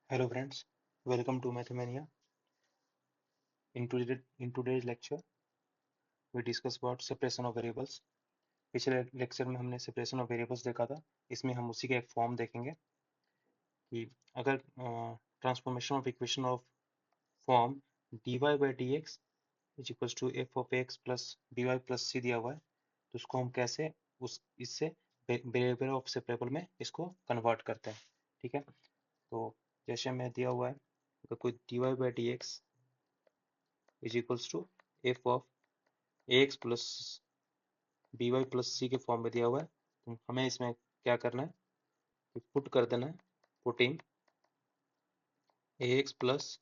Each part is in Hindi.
Hello friends, welcome to Mathemania. In today's lecture, we discuss about separation of variables. पिछले लेक्चर में हमने separation of variables देखा था. इसमें हम उसी का एक फॉर्म देखेंगे कि अगर transformation of equation of form dy by dx is equals to f of x plus dy plus c दिया हुआ है, तो उसको हम कैसे इससे वेरिएबल ऑफ सेपरेबल में इसको कन्वर्ट करते हैं. ठीक है, तो जैसे हमें दिया हुआ है अगर कोई dy by dx is equals to f of ax plus B Y plus C के फॉर्म में दिया हुआ है, तो हमें इसमें क्या करना है कि पुट कर देना है. Putting a x plus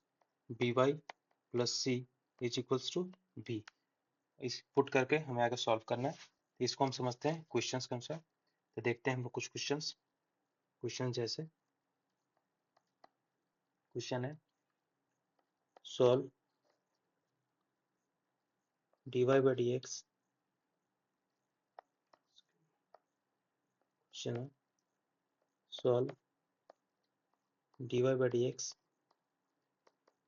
B Y plus c is equals to b. इस पुट करके हमें आगे सॉल्व करना है. तो इसको हम समझते हैं क्वेश्चंस के अनुसार. तो देखते हैं हम लोग कुछ क्वेश्चन जैसे क्वेश्चन है solve D Y by D X. Question है solve D Y by D x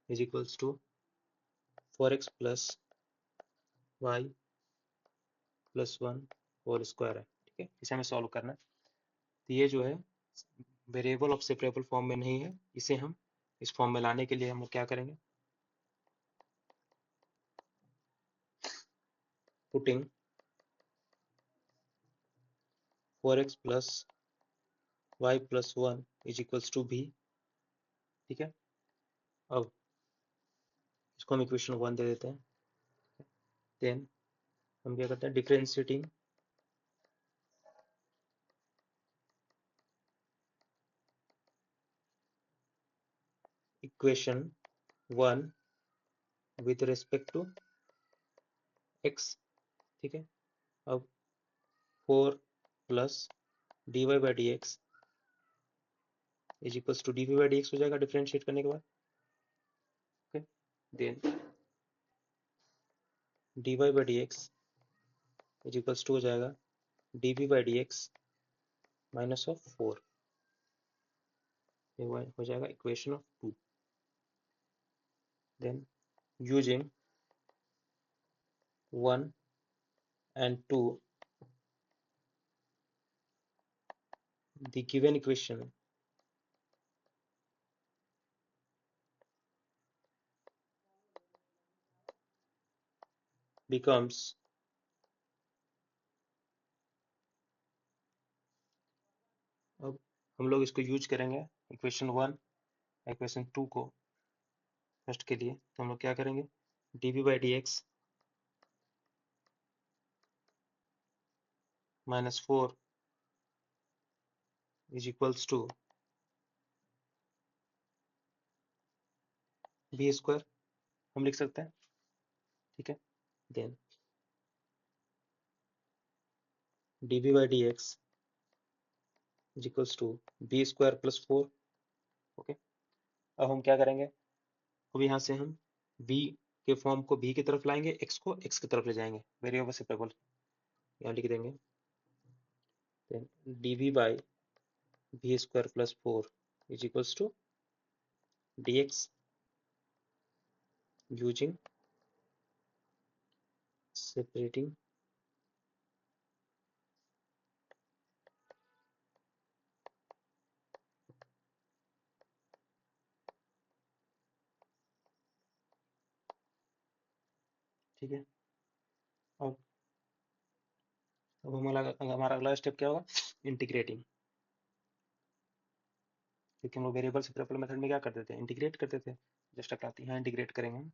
is equals to 4x plus Y plus 1 whole square है. ठीक है, इसे हमें सॉल्व करना है. तो ये जो है वेरिएबल ऑफ सेपरेबल फॉर्म में नहीं है, इसे हम इस फॉर्म में लाने के लिए हम क्या करेंगे, putting 4x plus Y plus 1 is equals to b. ठीक है, अब इसको हम इक्वेशन 1 दे देते हैं. देन हम क्या करते हैं, differentiating equation 1 with respect to x. ठीक है, अब 4 plus d Y by D x is equals to d v by D x हो जाएगा डिफरेंशिएट करने के बाद. Okay, then d Y by D x is equals to हो जाएगा d v by D x minus of 4. ये हो जाएगा equation of 2. Then using 1 and 2, the given equation becomes अब हम लोग इसको यूज करेंगे इक्वेशन 1 इक्वेशन 2 को फर्स्ट के लिए. तो हम लोग क्या करेंगे, d v by D x minus 4 is equals to b square हम लिख सकते हैं. ठीक है, then d v by D x is equals to b square plus 4. Okay, अब हम क्या करेंगे, अब यहाँ से हम b के फॉर्म को b की तरफ लाएंगे, x को x की तरफ ले जाएंगे, वेरिएबल सेपरेबल यहाँ लिख देंगे. Then d v by b square plus 4 is equals to d x using separating ठीक है. अब हमारा अगला स्टेप क्या होगा, इंटीग्रेटिंग. क्योंकि हम लोग वेरिएबल सेपरेबल मेथड में क्या करते थे, इंटीग्रेट करते थे. जस्ट अकाउंट यहाँ इंटीग्रेट करेंगे हम.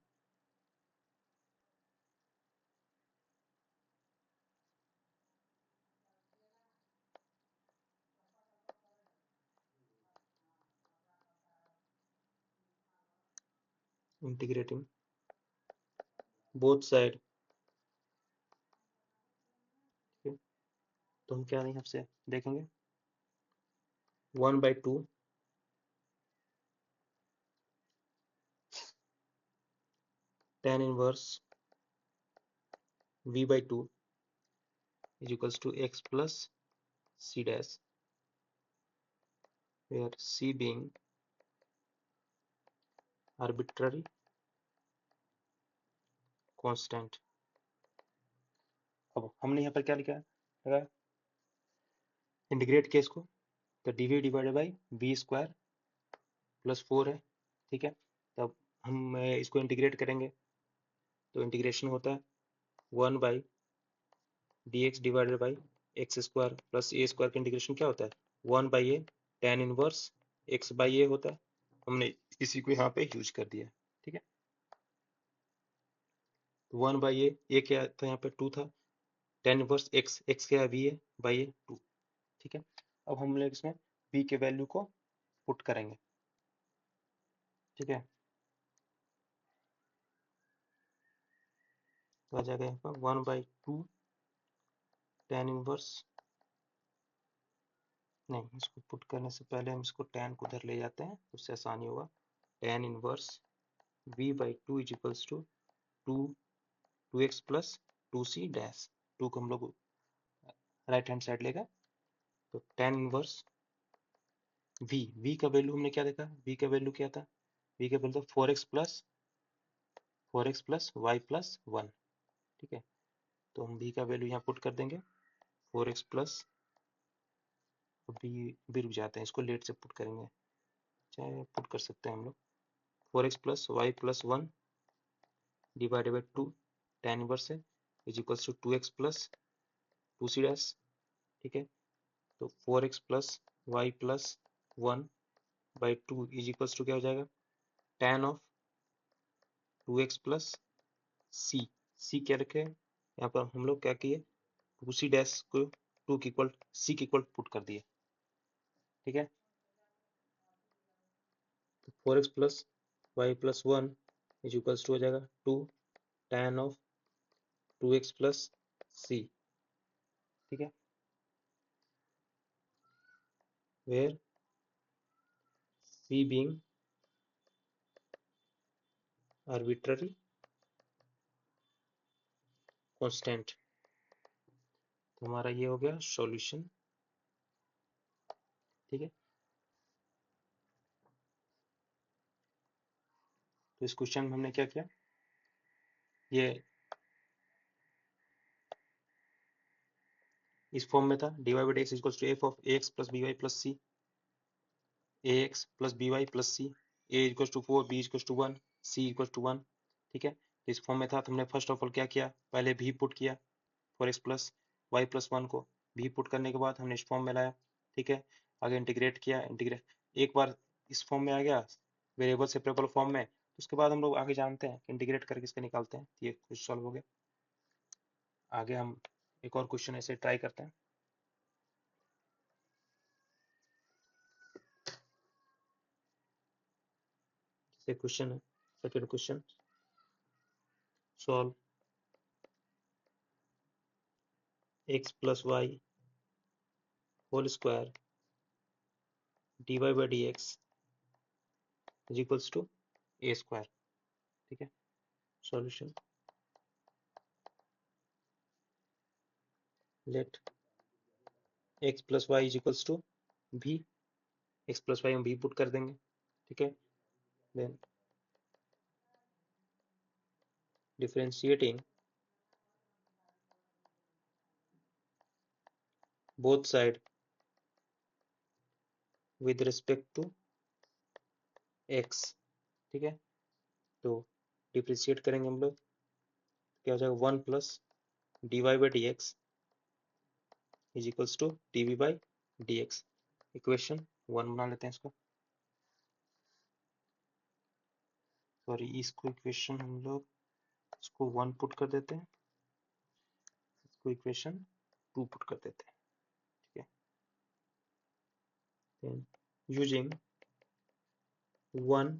Integrating both side. ठीक है, तो हम क्या यहाँ से देखेंगे 1/2 tan inverse v/2 is equals to x plus c dash, where c being arbitrary constant. अब हमने यहाँ पर क्या लिखा है, इंटीग्रेट किया इसको, तो d divided by b square plus 4 है, ठीक है। तब हम इसको इंटीग्रेट करेंगे तो इंटीग्रेशन होता है 1 by D X divided by X square plus A square का इंटीग्रेशन क्या होता है 1 by A tan inverse X by A होता है। हमने इसी को यहाँ पे यूज कर दिया, ठीक है। 1 बाई ए क्या था यहाँ पे 2 था, टेन इनवर्स एक्स, एक्स क्या है बी ए बाई ए 2, ठीक है। अब हम लोग इसमें बी के वैल्यू को पुट करेंगे, ठीक है। तो आ जाएगा यहाँ पर 1 बाई 2 टेन इनवर्स, नहीं इसको पुट करने से पहले हम इसको टेन को उधर ले जाते हैं, उससे आसानी होगा। Tan inverse v by 2 is equals to 2x plus 2c dash, 2 को हम लोग राइट हैंड साइड लेगा तो टेन इनवर्स v का वैल्यू हमने क्या देखा, v का वैल्यू क्या था, v का वैल्यू था 4x प्लस y प्लस 1, ठीक है। तो हम v का वैल्यू यहाँ पुट कर देंगे 4x प्लस, भी रुक जाते हैं, इसको लेट से पुट करेंगे, चाहे पुट कर सकते हैं हम लोग। 4x plus Y plus 1 divided by 2 tan inverse है is equals to 2x plus 2c dash, ठीक है। तो 4x plus Y plus 1 by 2 is equals to क्या हो जाएगा, tan of 2x plus c क्या रखे यहाँ पर हम लोग क्या किए, 2c डैश को 2 की इक्वल c की इक्वल पुट कर दिए, ठीक है। तो 4x plus Y plus 1 is equals to हो जाएगा 2 tan of 2x plus c, ठीक है। Where c being arbitrary constant, तो हमारा ये हो गया सॉल्यूशन, ठीक है। तो इस क्वेश्चन में हमने क्या किया, ये इस फॉर्म में था dy by dx equals to f of ax plus by plus c, ax plus by plus c, a equals to 4 b equals to 1 c equals to 1, ठीक है। इस फॉर्म में था तो हमने फर्स्ट ऑफ ऑल क्या किया, पहले v पुट किया 4x प्लस वाई प्लस 1 को, v पुट करने के बाद हमने इस फॉर्म में लाया, ठीक है। आगे इंटीग्रेट किया, इंटीग्रेट एक बार इस फॉर्म में आ गया वेरिएबल सेपरेबल फॉर्म में, तो उसके बाद हम लोग आगे जानते हैं कि इंटीग्रेट करके इसका निकालते हैं, ये कुछ सॉल्व हो गया। आगे हम एक और क्वेश्चन ऐसे ट्राई करते हैं। से क्वेश्चन है second question, solve x plus y whole square dy by D x is equals to a square, ठीक है। Solution, let x plus y is equals to v, x plus y हम v पुट कर देंगे, ठीक है। Then differentiating both side with respect to x, ठीक है। तो डिफ्रेंशिएट करेंगे हम लोग, क्या हो जाएगा 1 plus d Y by D x is equals to d v by D x, equation 1 बना लेते हैं इसको, सॉरी इसको इक्वेशन हम लोग इसको 1 पुट कर देते हैं, इसको इक्वेशन 2 पुट कर देते हैं, ठीक है। Then using 1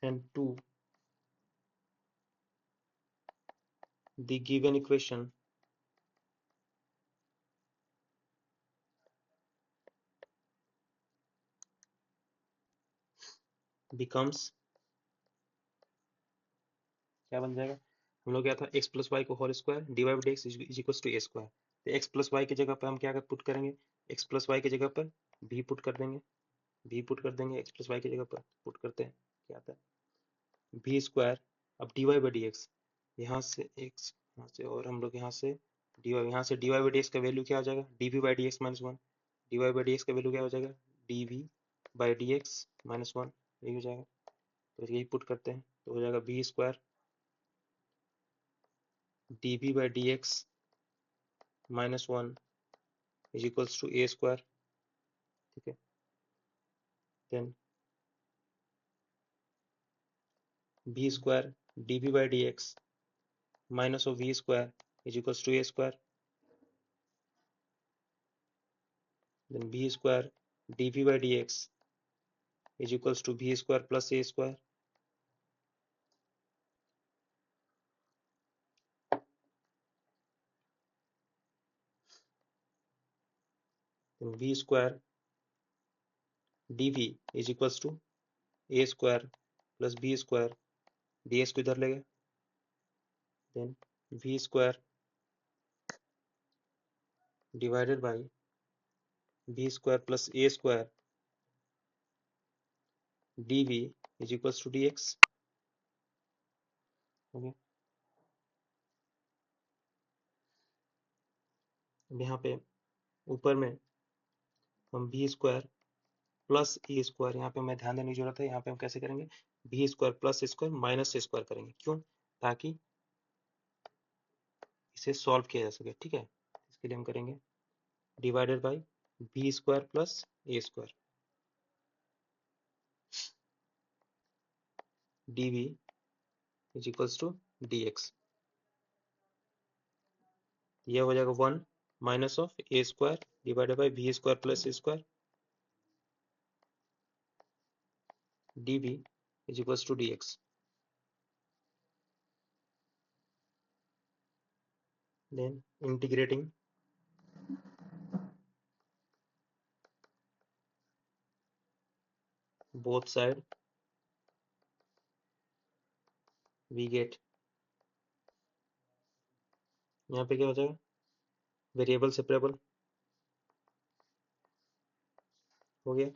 and 2 the given equation becomes, क्या बन जाएगा, हम लोग क्या था x प्लस वाई को whole square d Y by D x is equals to a square, तो x प्लस वाई की जगह पर हम क्या पुट करेंगे, x प्लस वाई की जगह पर v पुट कर देंगे, v पुट कर देंगे, x प्लस वाई की जगह पर पुट करते हैं क्या आता है बी स्क्वायर, अब d Y by D x, यहाँ से एक्स, यहाँ से, और हम लोग यहाँ से डी वाई, यहाँ से d Y by D x का वैल्यू क्या हो जाएगा, d v by D x minus one, d Y by D x का वैल्यू क्या हो जाएगा, d v by D x minus one, यही हो जाएगा। तो यही पुट करते हैं तो हो जाएगा b square d v by D x minus one is equals to a square, ठीक है। Then b square d v by D x minus of v square is equals to a square, then b square dv by dx is equals to b square plus a square, then b square dv is equals to a square plus b square, dx को इधर ले गए, then v square divided by b square plus a square dv is equals to dx, okay. अब यहाँ पे ऊपर में हम बी स्क्वायर प्लस ए स्क्वायर, यहाँ पे हमें ध्यान देने की जरूरत है, यहाँ पे हम कैसे करेंगे, b square plus square minus square करेंगे, क्यों, ताकि इसे सॉल्व किया जा सके, ठीक है। इसके लिए हम करेंगे divided by b square plus A square dv is equals to dx, यह हो जाएगा one minus of a square divided by b square plus A square dv is equals to dx, then integrating both side we get, यहाँ पे क्या हो जाएगा, वेरिएबल सेपरेबल हो गया,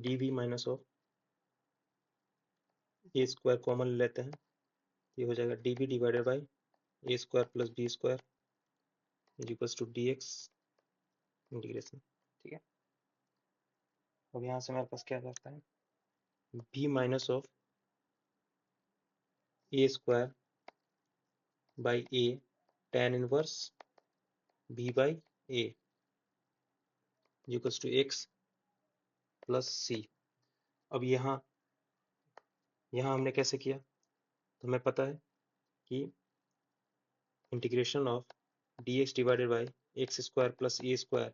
dv minus of a square common लेते हैं, ये हो जाएगा dv divided by a square plus b square is equals to dx integration, ठीक है। अब यहाँ से हमारे पास क्या करता है, b minus of a square by A tan inverse b by a equals to x plus c। अब यहाँ हमने कैसे किया, तो हमें पता है कि integration of dx divided by X square plus A square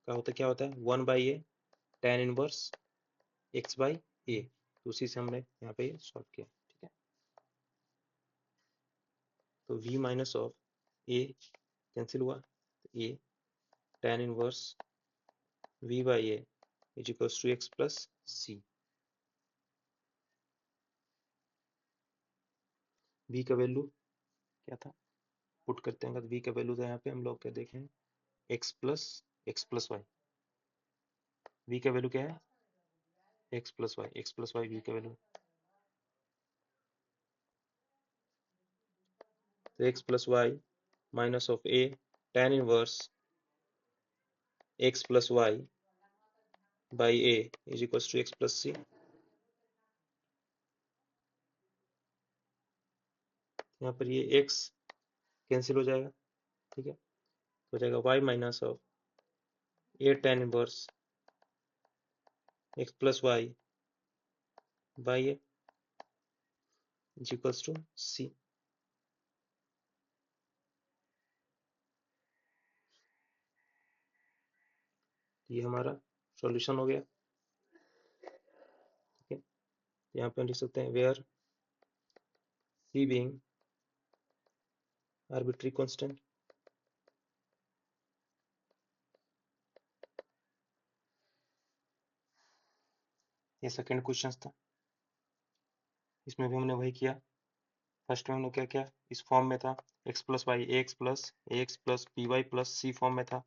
का होता क्या होता है, one by A tan inverse X by A, तो उसी से हमने यहाँ पे सॉल्व किया, ठीक है। तो v minus of a cancel हुआ, तो a tan inverse v by a is equals to x plus c, v का वैल्यू क्या था, पुट करते हैं, v का वैल्यू था यहाँ पे हम लोग क्या देखें, x प्लस वाई, v का वैल्यू क्या है, x प्लस वाई v का वैल्यू, तो x plus Y minus of a tan inverse x plus Y by a is equals to x plus C, यहाँ पर ये x कैंसिल हो जाएगा, ठीक है, हो जाएगा y minus of a tan inverse x plus Y by a is equals to C. ये हमारा सॉल्यूशन हो गया, ठीक है। यहाँ पे हम लिख सकते हैं where c being arbitrary constant, ये सेकंड क्वेश्चन था। इसमें भी हमने वही किया। फर्स्ट में हमने क्या किया, इस फॉर्म में था X plus Y X plus P Y plus C form में था,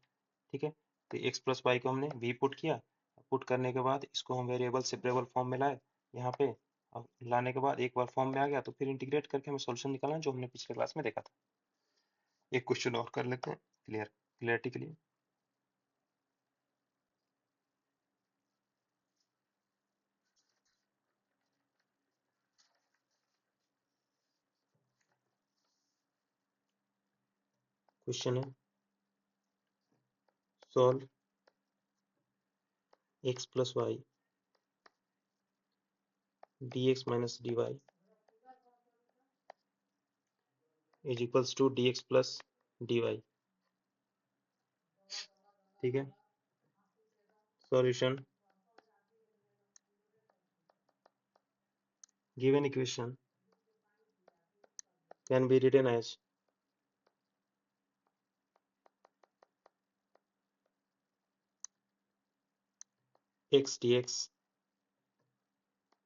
ठीक है। तो एक्स प्लस वाई को हमने वी पुट किया, पुट करने के बाद इसको हम वेरिएबल सेपरेबल फॉर्म में लाए यहाँ पे। अब लाने के बाद एक बार फॉर्म में आ गया तो फिर इंटीग्रेट करके हमें सॉल्यूशन निकालना जो हमने पिछले क्लास में देखा था। एक क्वेश्चन और कर लेते हैं क्लियरिटी के लिए। क्वेश्चन है solve x plus y dx minus dy is equals to dx plus dy, ठीक है। Solution given equation can be written as x dx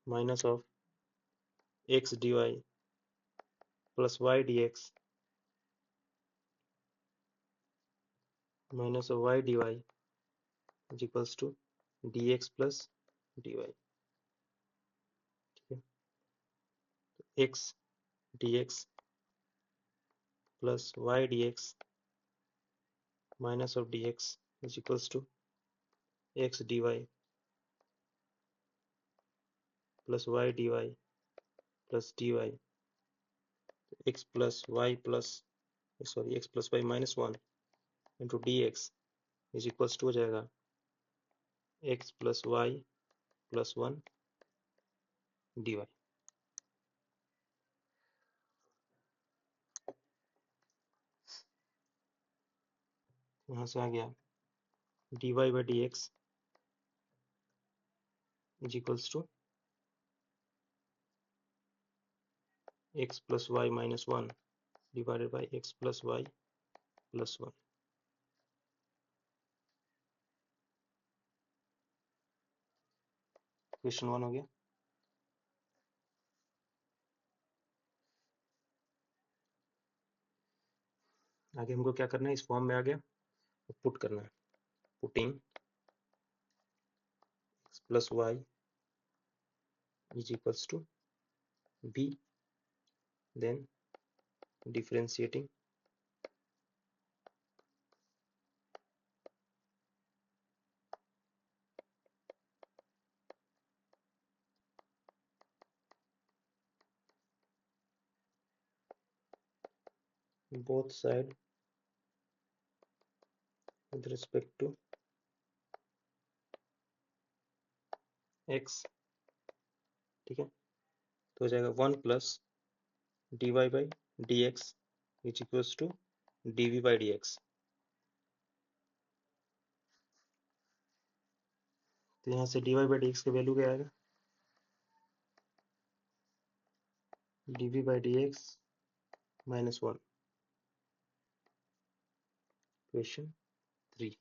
minus of x dy plus y dx minus of y dy is equals to dx plus dy, ठीक है। x dx plus y dx minus of dx is equals to x dy plus y dy plus dy, x plus y minus 1 into dx is equals to हो जाएगा x plus y plus 1 dy। यहाँ से आ गया dy by dx is equals to x plus y minus 1 divided by x plus y plus 1। Question 1 हो गया। आगे हमको क्या करना है, इस फॉर्म में आ गया तो पुट करना है, putting x plus y is equals to b, then differentiating both side with respect to x, ठीक है। तो हो जाएगा 1 plus dy by dx is equals to dv by dx। तो यहाँ से dy by dx का वैल्यू क्या आएगा, dv by dx minus 1। Question 3,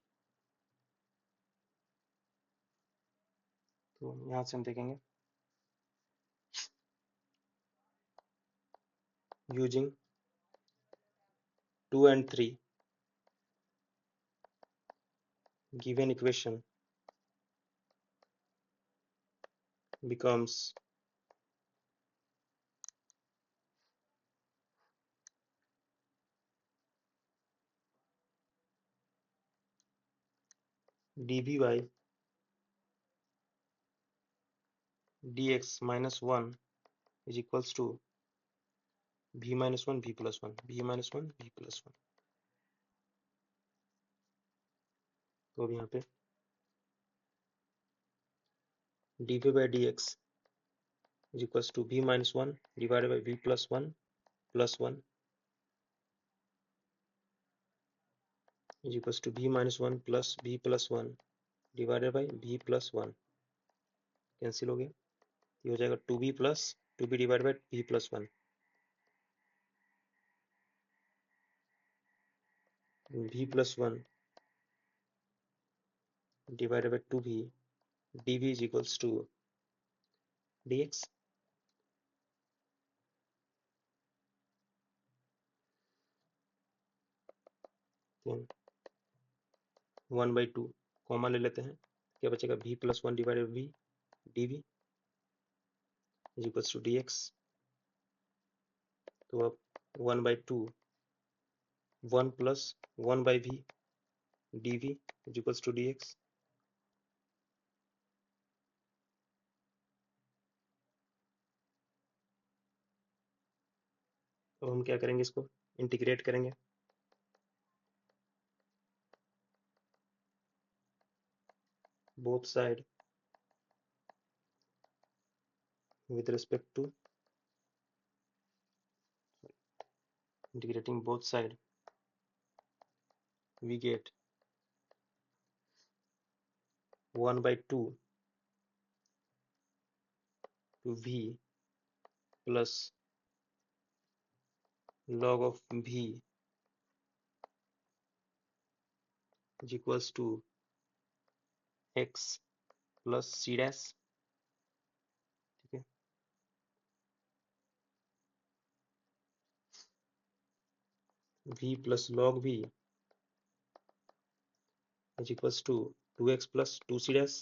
तो यहाँ से हम देखेंगे using 2 and 3 given equation becomes dv by dx minus 1 is equals to v minus 1 v plus 1 v minus 1 v plus 1। तो अब यहाँ पे dv by dx is equals to v minus 1 divided by v plus 1 plus 1 is equals to v minus 1 plus v plus 1 divided by v plus 1, cancel हो गया। ये हो जाएगा 2v plus 2v divided by v plus 1 v plus 1 divided by 2v dv is equals to dx then 1/2 comma ले लेते हैं, क्या बचेगा v + 1 divided v dv is equals to dx। तो अब 1/2 1 + 1/v dv is equals to dx। अब हम क्या करेंगे, इसको इंटीग्रेट करेंगे। Both side with respect to integrating both side, we get 1/2 to v plus log of v is equals to x plus c dash। ठीक है, v plus log v is equals to 2x plus 2c dash।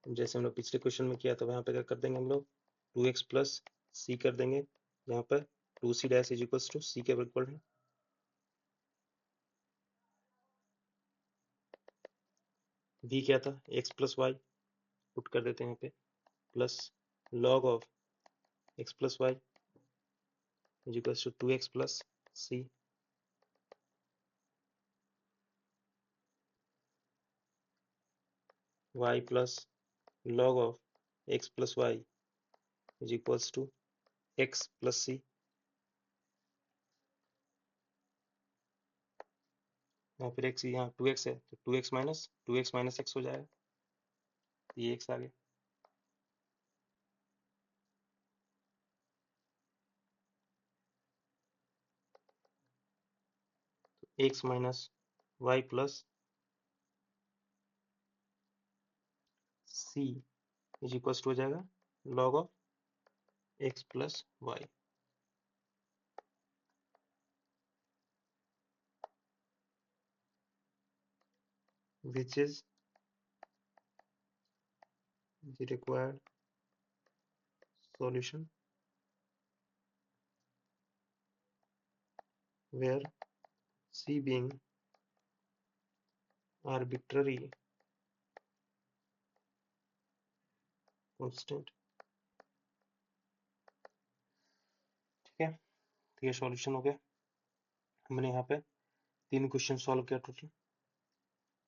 जैसे हम लोग पिछले क्वेश्चन में किया था वहां पे क्या कर देंगे हम लोग 2x plus c कर देंगे, यहाँ पर 2c dash is equals to c के इक्वल है। v क्या था x plus y पुट कर देते हैं यहाँ पे plus log of x plus y is equals to 2x plus c। y plus log of x plus y is equals to x plus c। यहाँ फिर x यहाँ 2x है तो 2x माइनस x हो जाएगा, ये x आ गया। तो x minus y plus c is equals to हो जाएगा log of x plus y, which is the required solution where c being arbitrary constant। ठीक है, तो ये सॉल्यूशन हो गया। हमने यहाँ पे 3 क्वेश्चन सॉल्व किया टोटल।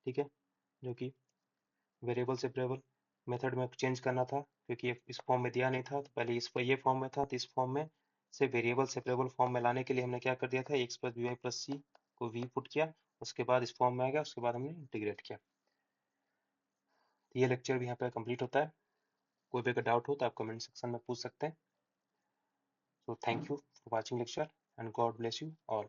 ठीक है, जो कि वेरिएबल सेपरेबल मेथड में चेंज करना था क्योंकि इस फॉर्म में दिया नहीं था, तो पहले इस ये फॉर्म में था, तो इस फॉर्म में से वेरिएबल सेपरेबल फॉर्म में लाने के लिए हमने क्या कर दिया था x plus B Y plus C को v पुट किया, उसके बाद इस फॉर्म में आ गया, उसके बाद हमने इंटीग्रेट किया। तो ये लेक्चर भी यहाँ पे कंप्लीट होता है। कोई भी अगर डाउट हो तो आप कमेंट सेक्शन में पूछ सकते हैं। So thank you for watching lecture and God bless you all.